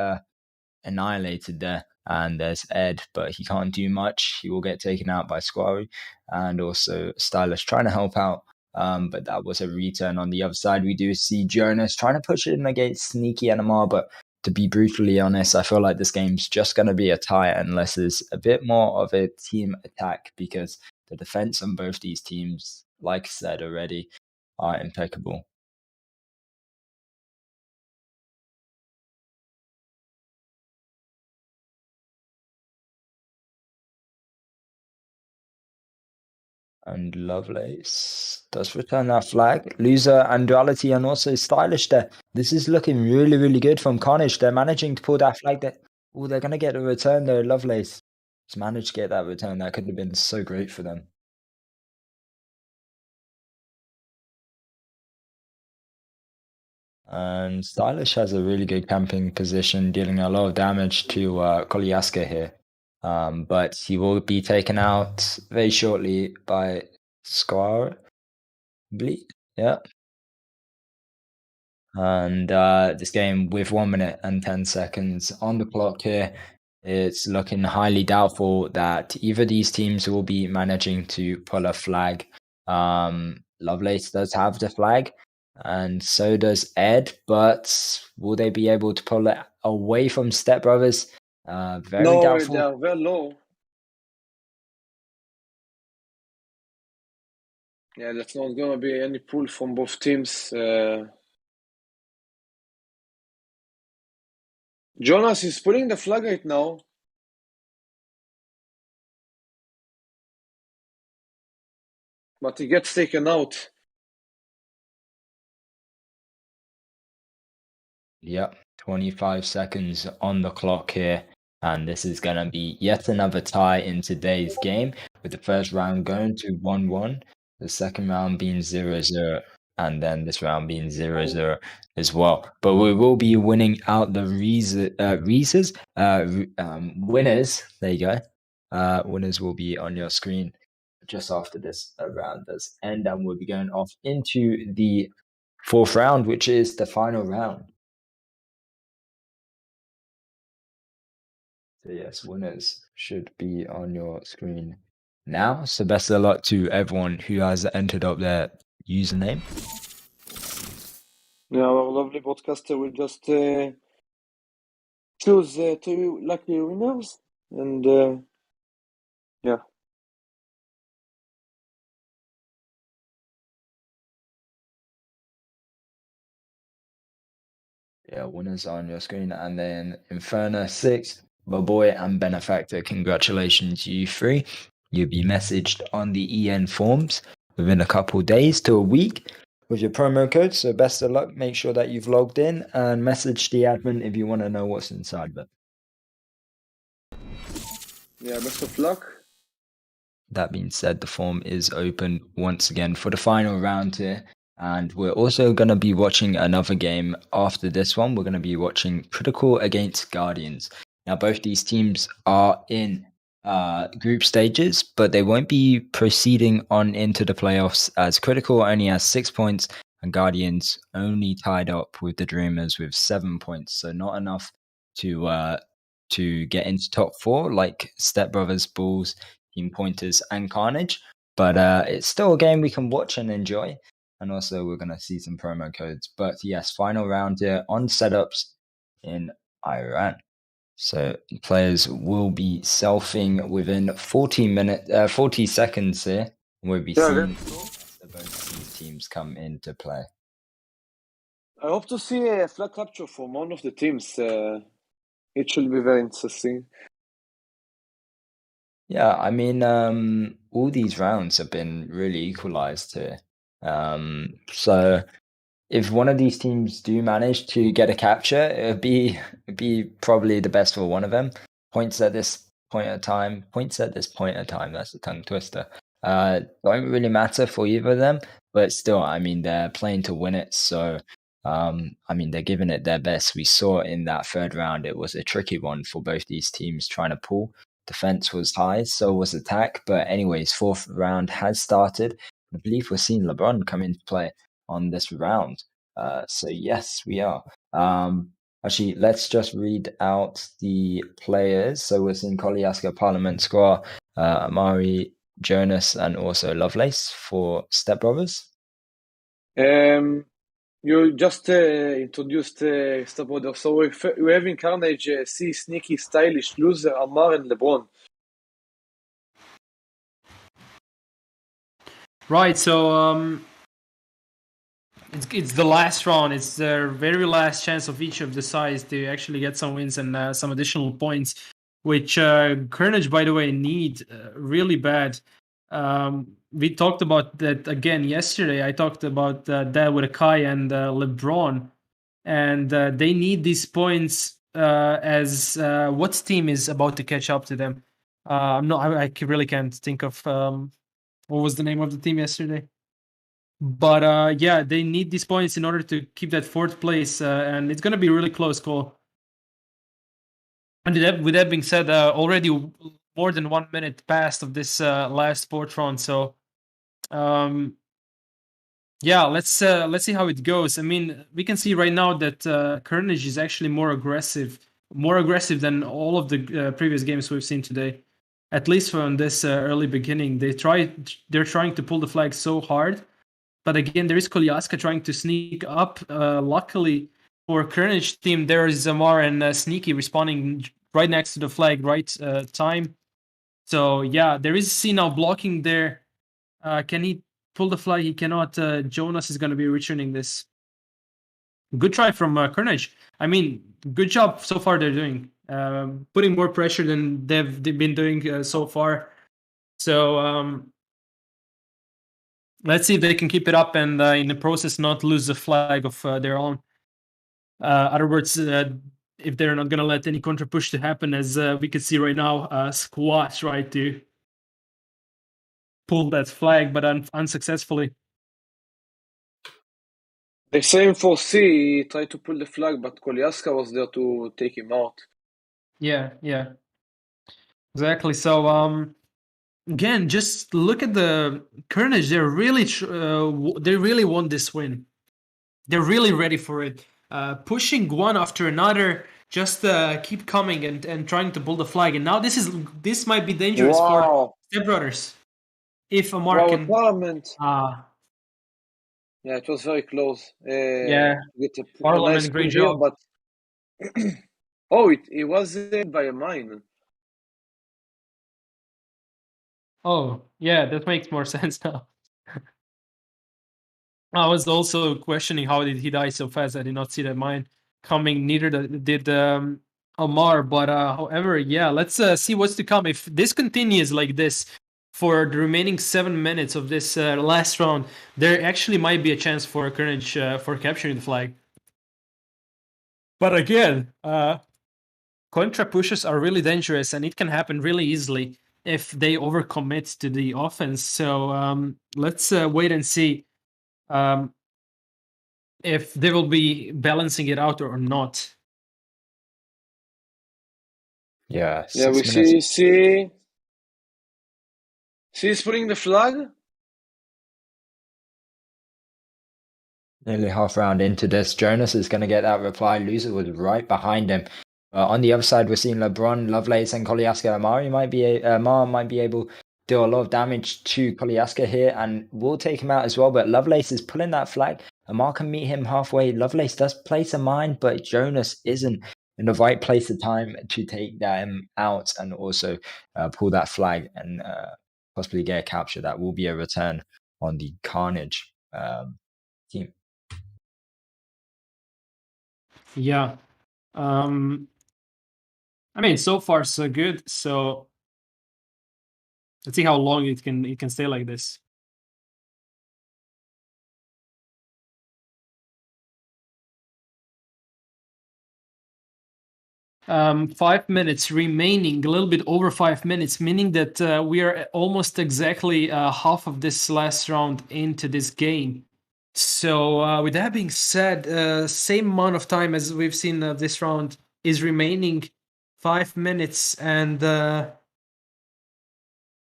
annihilated there. And there's Ed, but he can't do much. He will get taken out by Squari and also Stylish trying to help out. But that was a return on the other side. We do see Jonas trying to push in against Sneaky and Amar, but to be brutally honest, I feel like this game's just going to be a tie unless there's a bit more of a team attack, because the defense on both these teams, like I said already, are impeccable. And Lovelace does return that flag. Loser and Duality and also Stylish there. This is looking really, really good from Carnage. They're managing to pull that flag there. Oh, they're going to get a return there. Lovelace has managed to get that return. That could have been so great for them. And Stylish has a really good camping position, dealing a lot of damage to Kolyaska here. But he will be taken out very shortly by Square. Yeah. And this game with 1 minute and 10 seconds on the clock here, it's looking highly doubtful that either of these teams will be managing to pull a flag. Lovelace does have the flag, and so does Ed, but will they be able to pull it away from Stepbrothers? Very doubtful. They are very low. Yeah, that's not going to be any pull from both teams. Jonas is pulling the flag right now. But he gets taken out. Yep, 25 seconds on the clock here. And this is going to be yet another tie in today's game, with the first round going to 1-1, the second round being 0-0, and then this round being 0-0 as well. But we will be winning out the winners. There you go. Winners will be on your screen just after this round does end, and we'll be going off into the fourth round, which is the final round. So yes, winners should be on your screen now. So best of luck to everyone who has entered up their username. Yeah, our lovely broadcaster will just choose 2 lucky winners, and yeah. Yeah, winners are on your screen, and then Inferno 6, my boy and Benefactor. Congratulations, you three. You'll be messaged on the EN forms within a couple days to a week with your promo code. So best of luck. Make sure that you've logged in and message the admin if you want to know what's inside of it. Yeah, best of luck. That being said, the form is open once again for the final round here. And we're also going to be watching another game after this one. We're going to be watching Critical against Guardians. Now, both these teams are in group stages, but they won't be proceeding on into the playoffs, as Critical only has 6 points and Guardians only tied up with the Dreamers with 7 points. So not enough to get into top 4 like Stepbrothers, Bulls, Team Pointers, and Carnage. But it's still a game we can watch and enjoy. And also we're going to see some promo codes. But yes, final round here on setups in Iran. So players will be selfing within 40 seconds here. We'll be seeing both these teams come into play. I hope to see a flag capture from one of the teams. It should be very interesting. Yeah, I mean, all these rounds have been really equalized here. So if one of these teams do manage to get a capture, it'd be probably the best for one of them. Points at this point of time. That's a tongue twister. Don't really matter for either of them, but still, I mean, they're playing to win it. So, I mean, they're giving it their best. We saw in that third round, it was a tricky one for both these teams trying to pull. Defense was high, so was attack. But anyways, fourth round has started. I believe we're seeing LeBron come into play on this round. So yes, we are. Actually, let's just read out the players. So we're seeing Kolyaska, Parliament Square, Amari, Jonas, and also Lovelace for Stepbrothers. You just introduced Stepbrothers. So we're having Carnage, C, Sneaky, Stylish, Loser, Amar, and LeBron. Right, so it's the last round. It's their very last chance of each of the sides to actually get some wins and some additional points, which Carnage, by the way, need really bad. We talked about that again yesterday. I talked about that with Akai and LeBron, and they need these points as what team is about to catch up to them. I really can't think of what was the name of the team yesterday. But yeah, they need these points in order to keep that fourth place, and it's going to be a really close call. And with that being said, already more than 1 minute passed of this last fourth round, so yeah, let's see how it goes. I mean, we can see right now that Carnage is actually more aggressive than all of the previous games we've seen today. At least from this early beginning, they're trying to pull the flag so hard. But again, there is Kolyaska trying to sneak up. Luckily for Carnage team, there is Zamar and Sneaky respawning right next to the flag, right time. So yeah, there is C now blocking there. Can he pull the flag? He cannot. Jonas is going to be returning this. Good try from Carnage. I mean, good job so far they're doing. Putting more pressure than they've been doing so far. So let's see if they can keep it up and in the process not lose the flag of their own. Other words, if they're not going to let any contra push to happen, as we can see right now, Squat tried to pull that flag, but unsuccessfully. The same for C, he tried to pull the flag, but Kolyaska was there to take him out. Yeah. Exactly. So, again, just look at the Carnage. They really want this win. They're really ready for it. Pushing one after another, just keep coming and trying to pull the flag. And now this might be dangerous for Stepbrothers. If Amar can... Yeah, it was very close. Yeah, nice great job. But it was by a mine. Oh, yeah, that makes more sense now. I was also questioning how did he die so fast. I did not see that mine coming. Neither did Amar. But however, yeah, let's see what's to come. If this continues like this for the remaining 7 minutes of this last round, there actually might be a chance for Carnage for capturing the flag. But again, contra pushes are really dangerous, and it can happen really easily if they overcommit to the offense. So let's wait and see if they will be balancing it out or not. Yeah. We see he's putting the flag. Nearly half round into this, Jonas is going to get that reply. Loser was right behind him. On the other side, we're seeing LeBron, Lovelace, and Kolyaska. Amar might be able to do a lot of damage to Kolyaska here, and will take him out as well. But Lovelace is pulling that flag. Amar can meet him halfway. Lovelace does place a mine, but Jonas isn't in the right place at time to take them out and also pull that flag and possibly get a capture. That will be a return on the Carnage team. Yeah. I mean, so far so good. So let's see how long it can stay like this. Um, 5 minutes remaining, a little bit over 5 minutes, meaning that we are almost exactly half of this last round into this game. So with that being said, same amount of time as we've seen this round is remaining, 5 minutes, and I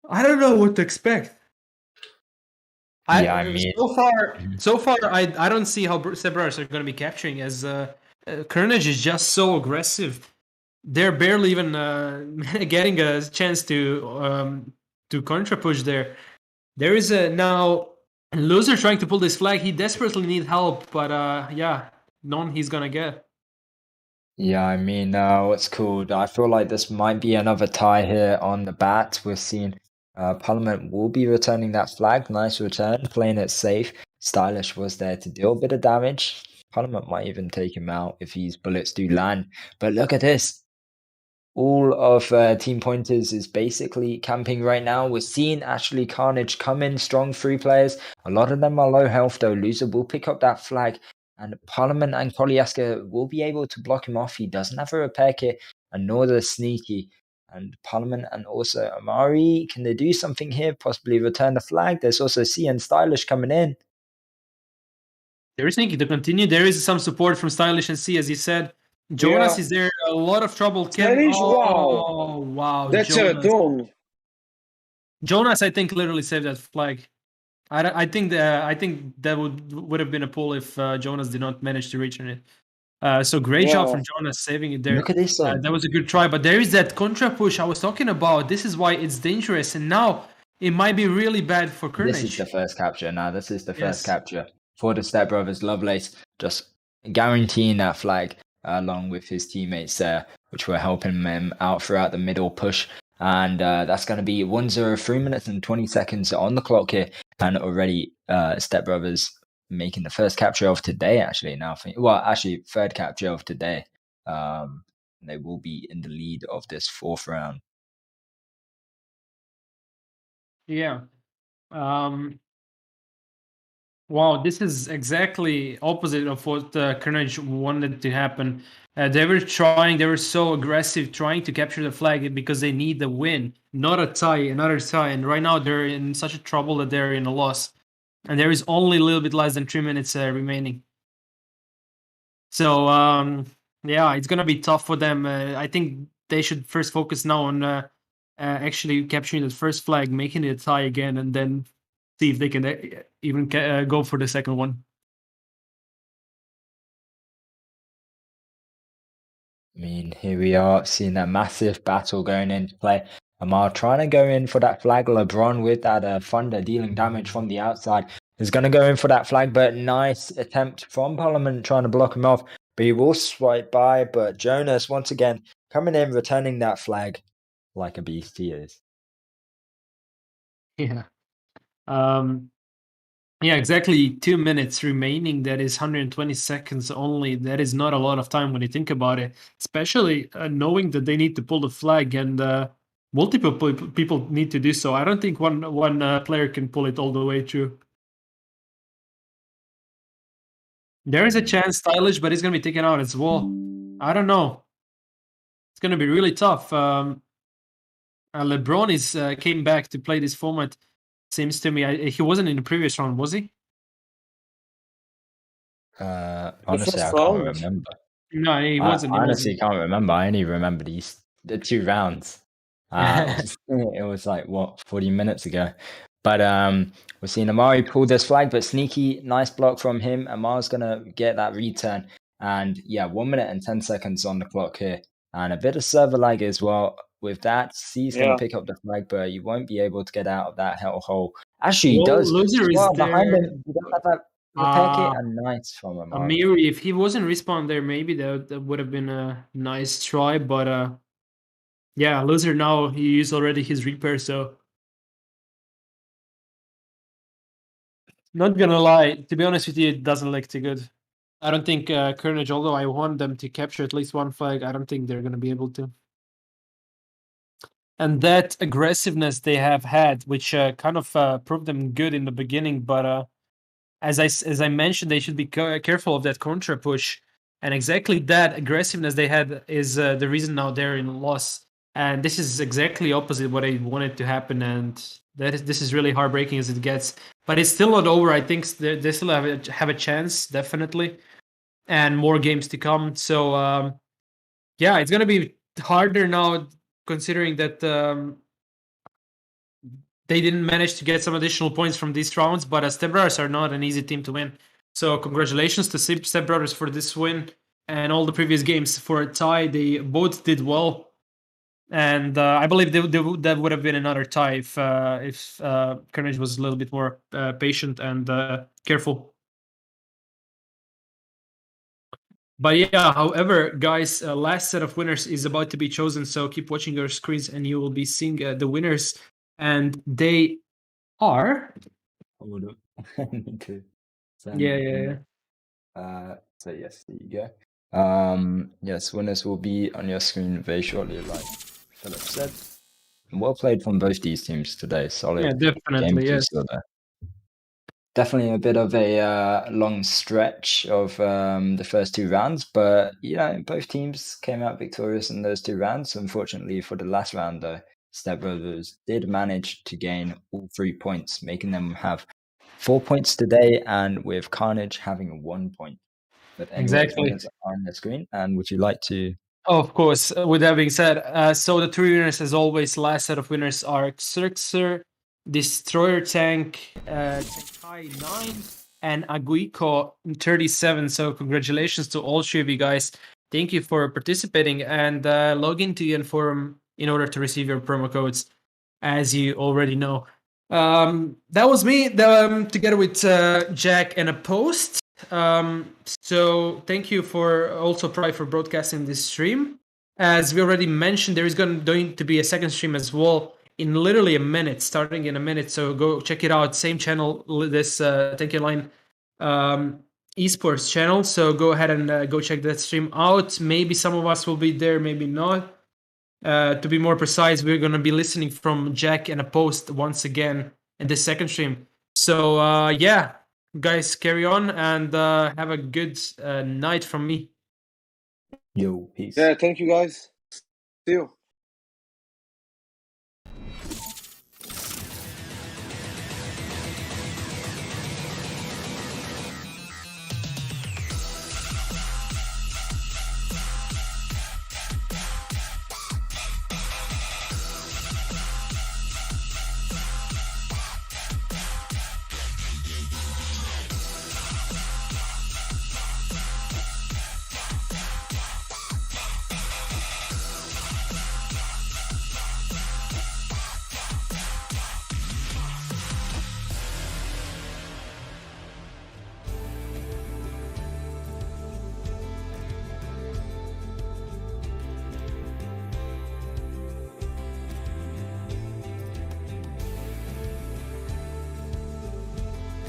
don't know what to expect. So far, I don't see how Stepbrothers are going to be capturing, as Carnage is just so aggressive. They're barely even getting a chance to contra push there. There is now And Loser trying to pull this flag. He desperately need help, but yeah, none he's gonna get. Yeah, I mean, what's called? I feel like this might be another tie here on the bat. We're seeing Parliament will be returning that flag. Nice return, playing it safe. Stylish was there to deal a bit of damage. Parliament might even take him out if these bullets do land. But look at this. All of Team Pointers is basically camping right now. We're seeing actually Carnage come in strong, 3 players. A lot of them are low health though. Loser will pick up that flag. And Parliament and Kolyaska will be able to block him off. He doesn't have a repair kit, and nor does Sneaky. And Parliament and also Amari, can they do something here? Possibly return the flag. There's also C and Stylish coming in. There is Sneaky to continue. There is some support from Stylish and C, as you said. Jonas is there. A lot of trouble. Wow. That's Jonas. a return. Jonas, I think, literally saved that flag. I think that would have been a pull if Jonas did not manage to return it. So great job from Jonas saving it there. Look at this. That was a good try, but there is that contra push I was talking about. This is why it's dangerous, and now it might be really bad for Carnage. This is the first capture. Now, this is the first capture for the Stepbrothers. Lovelace just guaranteeing that flag along with his teammates there, which were helping him out throughout the middle push. And that's going to be 1-0, 3 minutes and 20 seconds on the clock here. And already Stepbrothers making the first capture of today, actually. Now, actually, third capture of today. They will be in the lead of this 4th round. Yeah. Wow, this is exactly opposite of what Carnage wanted to happen. They were so aggressive trying to capture the flag because they need the win, not another tie. And right now they're in such a trouble that they're in a loss. And there is only a little bit less than 3 minutes remaining. So, yeah, it's going to be tough for them. I think they should first focus now on actually capturing the first flag, making it a tie again, and then see if they can even go for the second one. I mean, here we are seeing that massive battle going into play. Amar trying to go in for that flag. LeBron with that Thunder dealing damage from the outside is going to go in for that flag, but nice attempt from Parliament trying to block him off. But he will swipe by, but Jonas once again coming in, returning that flag like a beast he is. Yeah. Yeah, exactly 2 minutes remaining. That is 120 seconds only. That is not a lot of time when you think about it, especially knowing that they need to pull the flag and multiple people need to do so. I don't think one player can pull it all the way through. There is a chance Stylish, but he's going to be taken out as well. I don't know. It's going to be really tough. LeBron came back to play this format. Seems to me he wasn't in the previous round, was he? Honestly, I can't remember. No, he wasn't. I honestly can't remember. I only remember the 2 rounds. It was like 40 minutes ago. But we're seeing Amari pull this flag, but Sneaky, nice block from him. Amar's gonna get that return, and yeah, 1 minute and 10 seconds on the clock here, and a bit of server lag as well. With that, C's gonna pick up the flag, but you won't be able to get out of that hellhole. Actually, he does. Loser is behind there. him. He does have that repair kit, and nice from Amari. Amiri, if he wasn't respawned there, maybe that would have been a nice try. But yeah, Loser now he used already his repair, so not gonna lie. To be honest with you, it doesn't look too good. I don't think Carnage, although I want them to capture at least one flag, I don't think they're gonna be able to. And that aggressiveness they have had, which kind of proved them good in the beginning, but as I mentioned, they should be careful of that contra push. And exactly that aggressiveness they had is the reason now they're in loss. And this is exactly opposite what I wanted to happen. And this is really heartbreaking as it gets. But it's still not over. I think they still have a chance, definitely. And more games to come. So, yeah, it's going to be harder now, considering that they didn't manage to get some additional points from these rounds, but Stepbrothers are not an easy team to win. So congratulations to Stepbrothers for this win and all the previous games for a tie. They both did well. And I believe that would have been another tie if Carnage was a little bit more patient and careful. But yeah, however, guys, last set of winners is about to be chosen. So keep watching your screens and you will be seeing the winners. And they are... Hold up. I need to send Yeah. So yes, there you go. Yes, winners will be on your screen very shortly, like Philip said. Well played from both these teams today. Solid Yeah, definitely, game yes. there. Definitely a bit of a long stretch of the first two rounds, but yeah, both teams came out victorious in those two rounds. Unfortunately, for the last round, though, Stepbrothers did manage to gain all 3 points, making them have 4 points today, and with Carnage having 1 point. But anyway, Exactly. winners are on the screen, and would you like to? Of course. With that being said, so the three winners, as always, last set of winners are Xerxer, Destroyer Tank, Tenkai 9, and Aguico 37. So congratulations to all three of you guys. Thank you for participating, and log into the forum in order to receive your promo codes, as you already know. That was me together with Jack and a post. So thank you for also Pride for broadcasting this stream. As we already mentioned, there is going to be a second stream as well in literally a minute, starting in a minute. So go check it out. Same channel, this Thank You Line esports channel. So go ahead and go check that stream out. Maybe some of us will be there, maybe not. To be more precise, we're going to be listening from Jack and a post once again in the second stream. So yeah, guys, carry on and have a good night from me. Yo, peace. Yeah, thank you guys. See you.